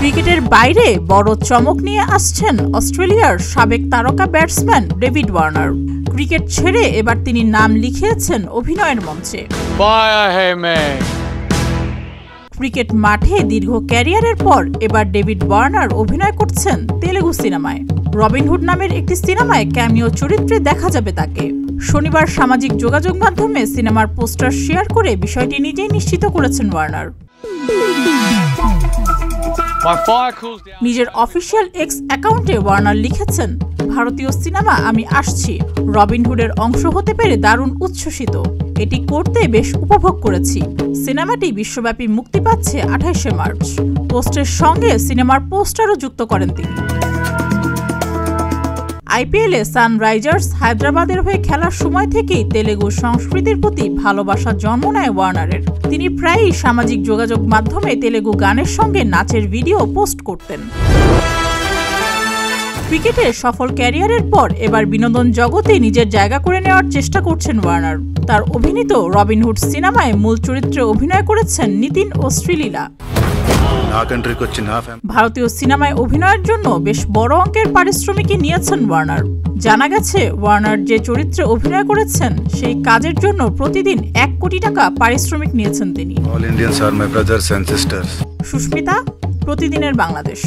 ক্রিকেটের বাইরে বড় চমক নিয়ে আসছেন অস্ট্রেলিয়ার সাবেক তারকা ব্যাটসম্যান ডেভিড ওয়ার্নার। ক্রিকেট ছেড়ে এবার তিনি নাম লিখিয়েছেন অভিনয়ের মঞ্চে। ক্রিকেট মাঠে দীর্ঘ ক্যারিয়ারের পর এবার ডেভিড ওয়ার্নার অভিনয় করছেন তেলেগু সিনেমায়। রবিনহুড নামের একটি সিনেমায় ক্যামিও চরিত্রে দেখা যাবে তাকে। শনিবার সামাজিক যোগাযোগ মাধ্যমে সিনেমার পোস্টার শেয়ার করে বিষয়টি নিজেই নিশ্চিত করেছেন ওয়ার্নার। নিজের অফিসিয়াল এক্স অ্যাকাউন্টে ওয়ার্নার লিখেছেন, ভারতীয় সিনেমা আমি আসছি, রবিনহুডের অংশ হতে পেরে দারুণ উচ্ছ্বসিত, এটি করতে বেশ উপভোগ করেছি। সিনেমাটি বিশ্বব্যাপী মুক্তি পাচ্ছে 28শে মার্চ। পোস্টের সঙ্গে সিনেমার পোস্টারও যুক্ত করেন তিনি। আইপিএলে সানরাইজার্স হায়দ্রাবাদের হয়ে খেলার সময় থেকেই তেলেগু সংস্কৃতির প্রতি ভালোবাসা জন্ম নেয় ওয়ার্নারের। তিনি প্রায়ই সামাজিক যোগাযোগ মাধ্যমে তেলেগু গানের সঙ্গে নাচের ভিডিও পোস্ট করতেন। ক্রিকেটের সফল ক্যারিয়ারের পর এবার বিনোদন জগতে নিজের জায়গা করে নেওয়ার চেষ্টা করছেন ওয়ার্নার। তার অভিনীত রবিনহুড সিনেমায় মূল চরিত্রে অভিনয় করেছেন নিতিন ও শ্রীলীলা। ভারতীয় সিনেমায় অভিনয়ের জন্য বেশ বড় অঙ্কের পারিশ্রমিকই নিয়েছেন ওয়ার্নার। জানা গেছে, ওয়ার্নার যে চরিত্রে অভিনয় করেছেন সেই কাজের জন্য প্রতিদিন 1 কোটি টাকা পারিশ্রমিক নিয়েছেন তিনি। সুস্মিতা, প্রতিদিনের বাংলাদেশ।